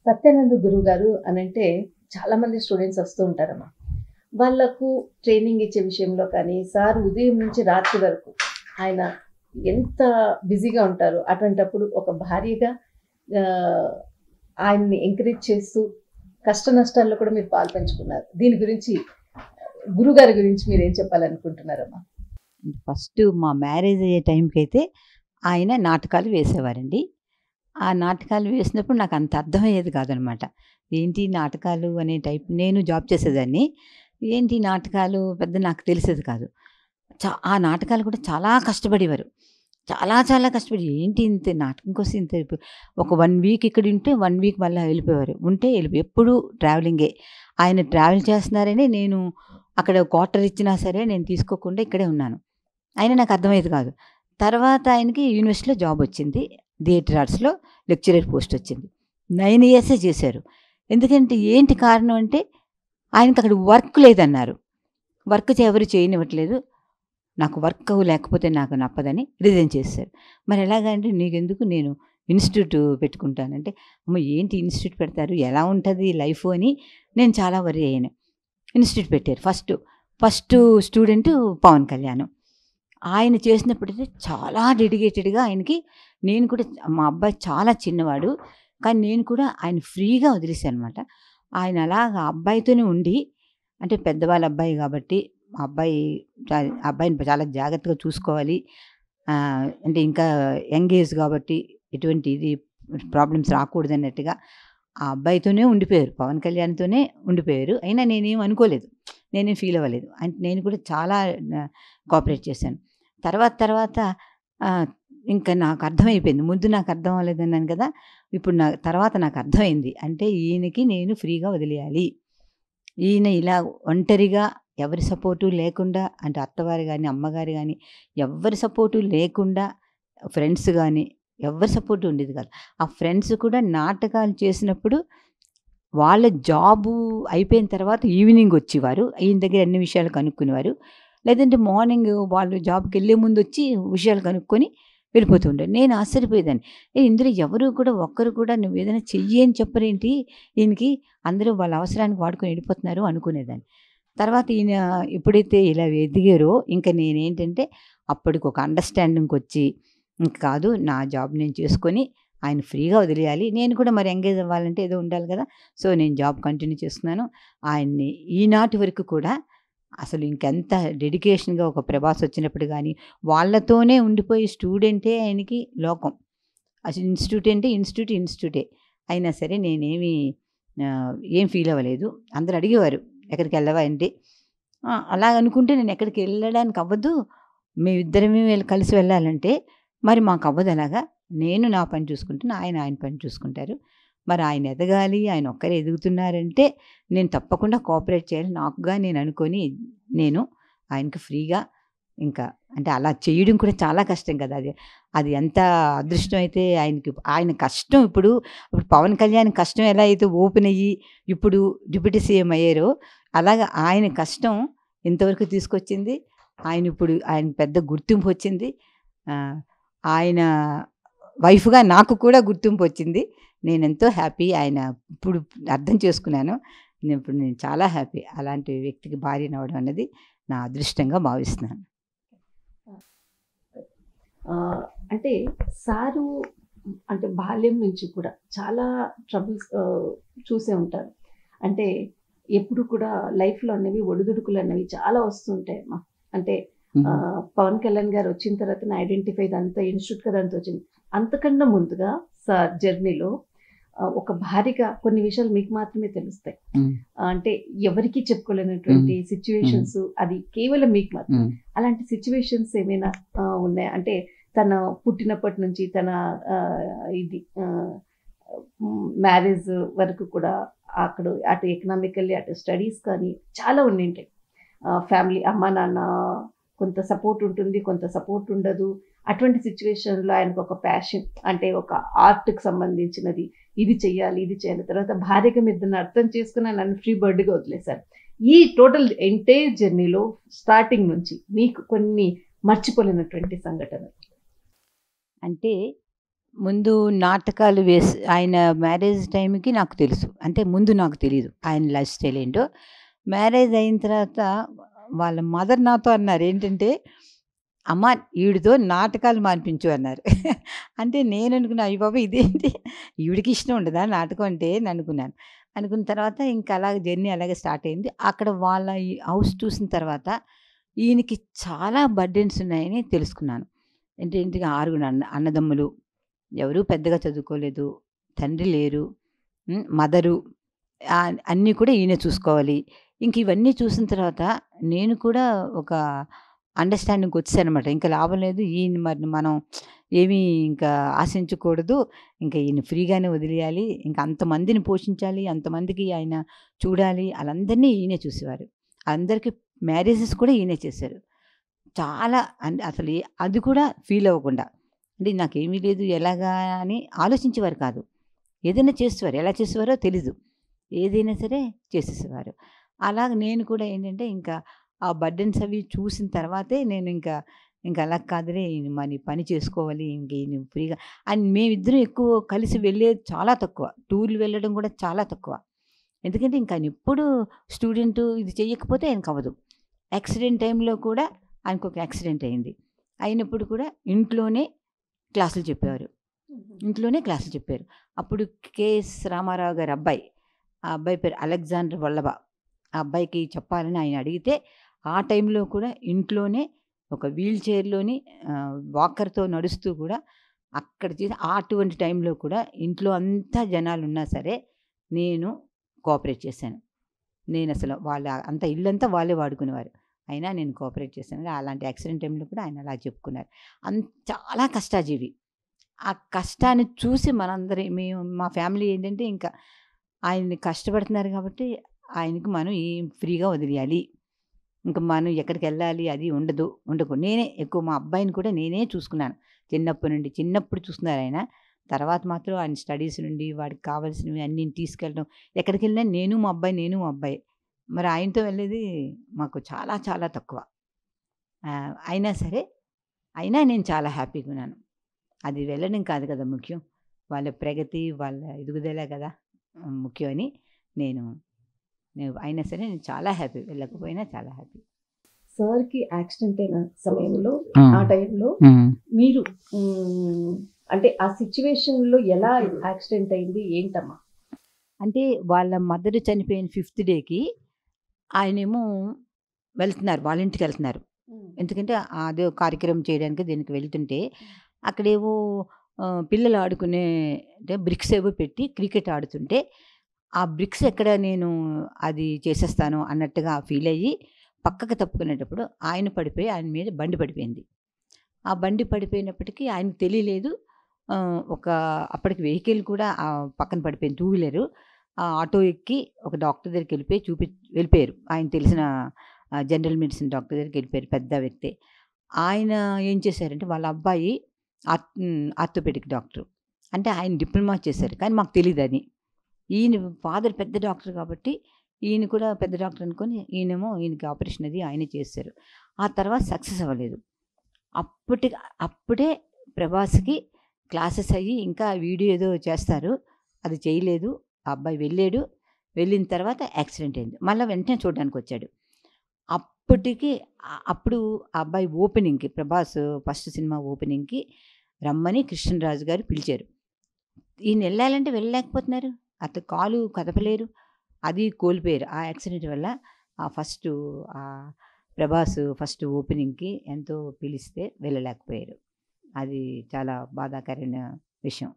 సత్యానంద గురువు గారు అనంటే చాలా మంది స్టూడెంట్స్ వస్తూ ఉంటారమ్మా. వాళ్ళకు ట్రైనింగ్ ఇచ్చే విషయంలో కానీ, సార్ ఉదయం నుంచి రాత్రి వరకు ఆయన ఎంత బిజీగా ఉంటారో, అటువంటప్పుడు ఒక భార్యగా ఆయన్ని ఎంకరేజ్ చేస్తూ కష్ట నష్టాల్లో కూడా మీరు పాల్పంచుకున్నారు. దీని గురించి గురుగారి గురించి మీరేం చెప్పాలనుకుంటున్నారమ్మా? ఫస్ట్ మా మ్యారేజ్ అయ్యే టైంకి అయితే ఆయన నాటకాలు వేసేవారండి. ఆ నాటకాలు వేసినప్పుడు నాకు అంత అర్థమయ్యేది కాదనమాట. ఏంటి నాటకాలు అనే టైప్, నేను జాబ్ చేసేదాన్ని. ఏంటి నాటకాలు పెద్ద నాకు తెలిసేది కాదు. ఆ నాటకాలు కూడా చాలా కష్టపడేవారు. చాలా చాలా కష్టపడి ఏంటి ఇంత నాటకం కోసం ఇంత ఒక 1 వీక్ ఇక్కడ ఉంటే 1 వీక్ మళ్ళీ వెళ్ళిపోయేవారు. ఉంటే ఎప్పుడు ట్రావెలింగే. ఆయన ట్రావెల్ చేస్తున్నారని నేను అక్కడ క్వార్టర్ ఇచ్చినా సరే నేను తీసుకోకుండా ఇక్కడే ఉన్నాను. అయినా నాకు అర్థమయ్యేది కాదు. తర్వాత ఆయనకి యూనివర్సిటీలో జాబ్ వచ్చింది. థియేటర్ ఆర్ట్స్‌లో లెక్చరర్ పోస్ట్ వచ్చింది. 9 ఇయర్సే చేశారు. ఎందుకంటే ఏంటి కారణం అంటే ఆయనకి అక్కడ వర్క్ లేదన్నారు. వర్క్ ఎవరు చేయనివ్వట్లేదు. నాకు వర్క్ లేకపోతే నాకు నప్పదని రిజైన్ చేశారు. మరి ఎలాగంటే నీకెందుకు నేను ఇన్‌స్టిట్యూట్ పెట్టుకుంటానంటే, అమ్మ ఏంటి ఇన్‌స్టిట్యూట్ పెడతారు? ఎలా ఉంటది లైఫు అని నేను చాలా వరీ అయ్యాను. ఇన్‌స్టిట్యూట్ పెట్టారు. First student Pawan Kalyan. ఆయన చేసినప్పుడైతే చాలా డెడికేటెడ్‌గా ఆయనకి నేను కూడా, మా అబ్బాయి చాలా చిన్నవాడు. కానీ నేను కూడా ఆయన ఫ్రీగా వదిలేసాననమాట. ఆయన అలాగా అబ్బాయితోనే ఉండి, అంటే పెద్దవాళ్ళ అబ్బాయి కాబట్టి ఆ అబ్బాయిని చాలా జాగ్రత్తగా చూసుకోవాలి. అంటే ఇంకా యంగ్ ఏజ్ కాబట్టి ఎటువంటి ప్రాబ్లమ్స్ రాకూడదన్నట్టుగా ఆ అబ్బాయితోనే ఉండిపోయారు. పవన్ కళ్యాణ్‌తోనే ఉండిపోయారు. అయినా నేనేం అనుకోలేదు. నేనేం ఫీల్ అవ్వలేదు. అంటే నేను కూడా చాలా కోఆపరేట్ చేశాను. తర్వాత ఇంకా నాకు అర్థమైపోయింది. ముందు నాకు అర్థం అవ్వలేదన్నాను కదా! ఇప్పుడు తర్వాత నాకు అర్థమైంది. అంటే ఈయనకి నేను ఫ్రీగా వదిలేయాలి. ఈయన ఇలా ఒంటరిగా ఎవరి సపోర్టు లేకుండా, అంటే అత్తవారు గాని, అమ్మగారు గాని ఎవ్వరి సపోర్టు లేకుండా, ఫ్రెండ్స్ గాని ఎవ్వరి సపోర్టు ఉండేది కాదు. ఆ ఫ్రెండ్స్ కూడా నాటకాలు చేసినప్పుడు వాళ్ళ జాబు అయిపోయిన తర్వాత ఈవినింగ్ వచ్చేవారు. ఈయన దగ్గర అన్ని విషయాలు కనుక్కునేవారు. లేదంటే మార్నింగ్ వాళ్ళు జాబ్‌కెళ్ళే ముందొచ్చి విషయాలు కనుక్కొని వెళ్ళిపోతూ ఉంటారు. నేను ఆశ్చర్యపోయేదాన్ని. ఇందులో ఎవరు కూడా ఒక్కరు కూడా నువ్వేదైనా చెయ్యి అని చెప్పరేంటి ఈయనకి, అందరూ వాళ్ళ అవసరానికి వాడుకొని వెళ్ళిపోతున్నారు అనుకునేదాన్ని. తర్వాత ఈయన ఎప్పుడైతే ఇలా ఎదిగారో ఇంక నేనేంటంటే అప్పటికి ఒక అండర్‌స్టాండింగ్‌కొచ్చి, ఇంక కాదు నా జాబ్ నేను చేసుకొని ఆయన ఫ్రీగా వదిలేయాలి. నేను కూడా మరి ఎంగేజ్ అవ్వాలంటే ఏదో ఉండాలి కదా! సో, నేను జాబ్ కంటిన్యూ చేస్తున్నాను. ఆయన్ని ఈనాటి వరకు కూడా అసలు ఇంకెంత డెడికేషన్‌గా, ఒక ప్రభాస్ వచ్చినప్పుడు గానీ, వాళ్ళతోనే ఉండిపోయి స్టూడెంటే ఆయనకి లోకం. అసలు ఇన్‌స్టిట్యూట్ అంటే ఇన్‌స్టిట్యూటే. అయినా సరే నేనేమి ఏం ఫీల్ అవ్వలేదు. అందరూ అడిగేవారు, "ఎక్కడికెళ్ళవా ఏంటి?" అలాగనుకుంటే నేను ఎక్కడికి వెళ్ళడానికి అవ్వదు. మేమిద్దరమే కలిసి వెళ్ళాలంటే మరి మాకవ్వదు అలాగా. నేను నా పని చూసుకుంటాను. ఆయన పని చూసుకుంటారు. మరి ఆయన ఎదగాలి, ఆయన ఒక్కరే ఎదుగుతున్నారంటే నేను తప్పకుండా కోఆపరేట్ చేయాలి. నాకుగా నేను అనుకోని నేను ఆయనకి ఫ్రీగా, ఇంకా అంటే అలా చేయడం కూడా చాలా కష్టం కదా! అది ఎంత అదృష్టం అయితే ఆయన కష్టం ఇప్పుడు పవన్ కళ్యాణ్ కష్టం ఎలా అయితే ఓపెన్ అయ్యి ఇప్పుడు డిప్యూటీ సీఎం అయ్యారో, అలాగా ఆయన కష్టం ఇంతవరకు తీసుకొచ్చింది. ఆయన పెద్ద గుర్తింపు వచ్చింది. ఆయన వైఫ్‌గా నాకు కూడా గుర్తింపు వచ్చింది. నేనెంతో హ్యాపీ. ఆయన ఇప్పుడు అర్థం చేసుకున్నాను. ఇప్పుడు నేను చాలా హ్యాపీ. అలాంటి వ్యక్తికి భార్యనవ్వడం అనేది నా అదృష్టంగా భావిస్తున్నాను. అంటే సారు అంటే బాల్యం నుంచి కూడా చాలా ట్రబుల్స్ చూసే ఉంటారు. అంటే ఎప్పుడు కూడా లైఫ్‌లో అనేవి ఒడిదుడుకులు అనేవి చాలా వస్తుంటాయమ్మా. అంటే పవన్ కళ్యాణ్ గారు వచ్చిన తర్వాత ఐడెంటిఫై ఇదంతా ఇన్‌స్టిట్యూట్ కదా అంతా వచ్చింది. అంతకన్నా ముందుగా సార్ జర్నీలో ఒక భార్యగా కొన్ని విషయాలు మీకు మాత్రమే తెలుస్తాయి. అంటే ఎవరికీ చెప్పుకోలేనటువంటి సిట్యుయేషన్స్, అది కేవలం మీకు మాత్రమే. అలాంటి సిట్యుయేషన్స్ ఏమైనా ఉన్నాయా? అంటే తన పుట్టినప్పటి నుంచి తన మ్యారేజ్ వరకు కూడా అక్కడ అటు ఎకనామికల్లీ, అటు స్టడీస్ కానీ చాలా ఉండింటాయి. ఫ్యామిలీ అమ్మా నాన్న కొంత సపోర్ట్ ఉంటుంది, కొంత సపోర్ట్ ఉండదు. అటువంటి సిచ్యువేషన్‌లో ఆయనకు ఒక ప్యాషన్, అంటే ఒక ఆర్ట్‌కి సంబంధించినది, ఇది చెయ్యాలి, ఇది చేయాలి. తర్వాత భార్యగా మీరు దాన్ని అర్థం చేసుకుని నన్ను ఫ్రీ బర్డ్‌గా వదిలేశారు. ఈ టోటల్ ఎంటైర్ జర్నీలో స్టార్టింగ్ నుంచి మీకు కొన్ని మర్చిపోలేనటువంటి సంఘటనలు? అంటే ముందు నాటకాలు ఆయన మ్యారేజ్ టైంకి నాకు తెలుసు. అంటే ముందు నాకు తెలీదు ఆయన లైఫ్ స్టైల్ ఏంటో. మ్యారేజ్ అయిన తర్వాత వాళ్ళ మదర్ నాతో అన్నారు ఏంటంటే, "అమ్మ ఈవిడతో నాటకాలు మానిపించు" అన్నారు. అంటే నేను అనుకున్నా, అయ్య బాబోయ్! ఇదేంటి ఈవిడకి ఇష్టం ఉండదా నాటకం అంటే అని అనుకున్నాను. అనుకున్న తర్వాత ఇంకా అలాగే జర్నీ అలాగే స్టార్ట్ అయింది. అక్కడ వాళ్ళ ఈ హౌస్ చూసిన తర్వాత ఈయనకి చాలా బర్డెన్స్ ఉన్నాయని తెలుసుకున్నాను. ఏంటంటే 6 అన్నదమ్ములు. ఎవరు పెద్దగా చదువుకోలేదు. తండ్రి లేరు. మదరు. అన్నీ కూడా ఈయనే చూసుకోవాలి. ఇంక ఇవన్నీ చూసిన తర్వాత నేను కూడా ఒక అండర్‌స్టాండింగ్‌కి వచ్చేసాననమాట. ఇంక లాభం లేదు. ఈయన్ని మరి మనం ఏమీ ఇంకా ఆశించకూడదు. ఇంక ఈయన్ని ఫ్రీగానే వదిలేయాలి. ఇంక అంతమందిని పోషించాలి. అంతమందికి ఆయన చూడాలి. ఆళ్ళందరినీ ఈయనే చూసేవారు. అందరికి మ్యారేజెస్ కూడా ఈయనే చేశారు. చాలా అసలు అది కూడా ఫీల్ అవ్వకుండా. అంటే నాకేమీ లేదు ఎలాగా అని ఆలోచించేవారు కాదు. ఏదైనా చేసేవారు. ఎలా చేసేవారో తెలీదు. ఏదైనా సరే చేసేసేవారు. అలాగ నేను కూడా ఏంటంటే ఇంకా ఆ బర్డెన్స్ అవి చూసిన తర్వాతే నేను ఇంకా అలా కాదులే మన పని చేసుకోవాలి. ఇంక ఈయన ఫ్రీగా అండ్ మేమిద్దరం ఎక్కువ కలిసి వెళ్ళేది చాలా తక్కువ. టూర్‌లు వెళ్ళడం కూడా చాలా తక్కువ. ఎందుకంటే ఇంక ఆయన ఎప్పుడు స్టూడెంటు ఇది చెయ్యకపోతే ఆయనకవ్వదు. యాక్సిడెంట్ టైంలో కూడా ఆయనకొక యాక్సిడెంట్ అయింది. అయినప్పుడు కూడా ఇంట్లోనే క్లాసులు చెప్పేవారు. ఇంట్లోనే క్లాసులు చెప్పారు. అప్పుడు కెఎస్ రామారావు గారి అబ్బాయి. ఆ అబ్బాయి పేరు అలెగ్జాండర్ వల్లభ. ఆ అబ్బాయికి చెప్పాలని ఆయన అడిగితే, ఆ టైంలో కూడా ఇంట్లోనే ఒక వీల్ చైర్‌లోని వాకర్‌తో నడుస్తూ కూడా అక్కడ అటువంటి టైంలో కూడా ఇంట్లో అంతా జనాలున్నా సరే నేను కోఆపరేట్ చేశాను. నేనసలు అంతా ఇల్లంతా వాళ్ళే వాడుకునేవారు. అయినా నేను కోఆపరేట్ చేశాను. అలాంటి యాక్సిడెంట్ టైంలో కూడా ఆయన అలా చెప్పుకున్నారు. చాలా కష్టాజీవి. ఆ కష్టాన్ని చూసి మా ఫ్యామిలీ ఏంటంటే ఇంకా ఆయన్ని కష్టపడుతున్నారు కాబట్టి ఆయనకి మనం ఫ్రీగా వదిలేయాలి. ఇంక మనం ఎక్కడికెళ్ళాలి అది నేనే ఎక్కువ మా అబ్బాయిని కూడా నేనే చూసుకున్నాను. చిన్నప్పుడు చూసుకున్నారాయన. తర్వాత మాత్రం ఆయన స్టడీస్ నుండి వాడికి కావాల్సినవి అన్నీ తీసుకెళ్ళడం. ఎక్కడికెళ్ళినా నేను మా అబ్బాయి. మరి ఆయనతో వెళ్ళేది మాకు చాలా చాలా తక్కువ. అయినా నేను చాలా హ్యాపీగా ఉన్నాను. అది వెళ్ళడం కాదు కదా ముఖ్యం. వాళ్ళ ప్రగతి, వాళ్ళ ఎదుగుదల కదా ముఖ్యమని నేను అయినా సరే నేను చాలా హ్యాపీ. వెళ్ళకపోయినా చాలా హ్యాపీ. సార్‌కి యాక్సిడెంట్ అయిన సమయంలో ఆ టైంలో మీరు అంటే ఆ సిట్యుయేషన్‌లో ఎలా యాక్సిడెంట్ అయింది ఏంటమ్మా? అంటే వాళ్ళ మదర్ చనిపోయిన 5th డేకి ఆయనేమో వెళ్తున్నారు. వాళ్ళ ఇంటికెళ్తున్నారు. ఎందుకంటే అదో కార్యక్రమం చేయడానికి దీనికి వెళ్తుంటే అక్కడేవో పిల్లలు ఆడుకునే బ్రిక్స్ ఏవో పెట్టి క్రికెట్ ఆడుతుంటే ఆ బ్రిక్స్ ఎక్కడ నేను అది చేసేస్తాను అన్నట్టుగా ఫీల్ అయ్యి పక్కకు తప్పుకునేటప్పుడు ఆయన పడిపోయి ఆయన మీద బండి పడిపోయింది. ఆ బండి పడిపోయినప్పటికీ ఆయనకు తెలియలేదు. అప్పటికి వెహికల్ కూడా పక్కన పడిపోయింది 2 వీలరు. ఆ ఆటో ఎక్కి ఒక డాక్టర్ దగ్గరికి వెళ్ళిపోయారు. ఆయన తెలిసిన జనరల్ మెడిసిన్ డాక్టర్ దగ్గరికి వెళ్ళిపోయారు. పెద్ద వ్యక్తే. ఆయన ఏం చేశారంటే వాళ్ళ అబ్బాయి ఆర్థోపెడిక్ డాక్టరు. అంటే ఆయన డిప్లొమా చేశారు. కానీ మాకు తెలీదని. ఈయన ఫాదర్ పెద్ద డాక్టర్ కాబట్టి ఈయన కూడా పెద్ద డాక్టర్ అనుకోని ఈయనకి ఆపరేషన్ అది ఆయనే చేశారు. ఆ తర్వాత సక్సెస్ అవ్వలేదు. అప్పుడే ప్రభాస్‌కి క్లాసెస్ అయ్యి ఇంకా వీడియో ఏదో చేస్తారు. అది చేయలేదు. ఆ అబ్బాయి వెళ్ళాడు. వెళ్ళిన తర్వాత యాక్సిడెంట్ అయింది. మళ్ళా వెంటనే చూడ్డానికొచ్చాడు. అప్పుడు ఆ అబ్బాయి ఓపెనింగ్‌కి ప్రభాస్ ఫస్ట్ సినిమా ఓపెనింగ్‌కి రమ్మని కృష్ణరాజు గారు పిలిచారు. ఈయన వెళ్ళాలంటే వెళ్ళలేకపోతున్నారు. అటు కాలు కదపలేరు. అది కోల్పోయారు. ఆ యాక్సిడెంట్ వల్ల ప్రభాస్ ఫస్ట్ ఓపెనింగ్‌కి ఎంతో పిలిస్తే వెళ్ళలేకపోయారు. అది చాలా బాధాకరమైన విషయం.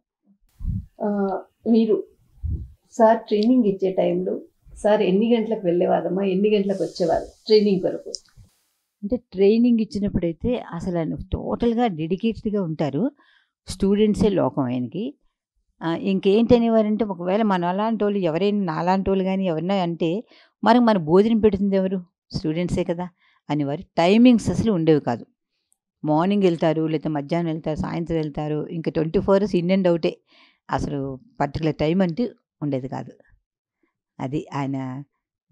మీరు సార్ ట్రైనింగ్ ఇచ్చే టైంలో సార్ ఎన్ని గంటలకు వెళ్ళేవారమ్మా? ఎన్ని గంటలకు వచ్చేవారు ట్రైనింగ్ కొరకు? అంటే ట్రైనింగ్ ఇచ్చినప్పుడైతే అసలు ఆయన టోటల్‌గా డెడికేటెడ్‌గా ఉంటారు. స్టూడెంట్సే లోకం ఆయనకి. ఇంకేంటనేవారంటే ఒకవేళ మనలాంటోళ్ళు ఎవరైనా నాలాంటోళ్ళు గాని ఎవరైనా అంటే మన భోజనం పెడుతుంది ఎవరు? స్టూడెంట్సే కదా! అనేవారు. టైమింగ్స్ అసలు ఉండేవి కాదు. మార్నింగ్ వెళ్తారు, లేకపోతే మధ్యాహ్నం వెళ్తారు, సాయంత్రం వెళ్తారు. ఇంకా 24 అవర్స్ ఇన్ అండ్ ఔటే. అసలు పర్టిక్యులర్ టైం అంటూ ఉండేది కాదు. అది ఆయన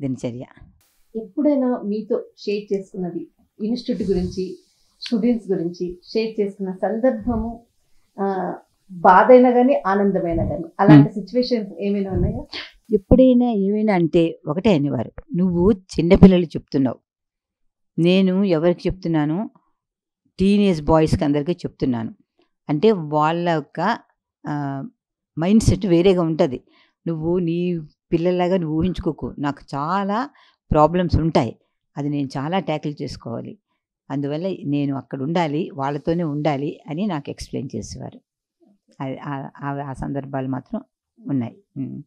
దినచర్య. ఎప్పుడైనా మీతో షేర్ చేసుకున్నది ఇన్‌స్టిట్యూట్ గురించి, స్టూడెంట్స్ గురించి షేర్ చేసుకున్న సందర్భము బాధ అయినా కానీ ఆనందమైనా కానీ అలాంటి సిచ్యువేషన్స్ ఏమైనా ఉన్నాయా? ఎప్పుడైనా ఏమైనా అంటే ఒకటే అనేవారు, "నువ్వు చిన్నపిల్లలు చెప్తున్నావు." నేను ఎవరికి చెప్తున్నాను? టీనేజ్ బాయ్స్‌కి అందరికీ చెప్తున్నాను. అంటే వాళ్ళ యొక్క మైండ్ సెట్ వేరేగా ఉంటది. "నువ్వు నీ పిల్లల్లాగా నువ్వు ఊహించుకోకు. నాకు చాలా ప్రాబ్లమ్స్ ఉంటాయి. అది నేను చాలా ట్యాకిల్ చేసుకోవాలి. అందువల్ల నేను అక్కడుండాలి. వాళ్ళతోనే ఉండాలి" అని నాకు ఎక్స్‌ప్లెయిన్ చేసేవారు. అది ఆ సందర్భాలు మాత్రం ఉన్నాయి. హ్మ్.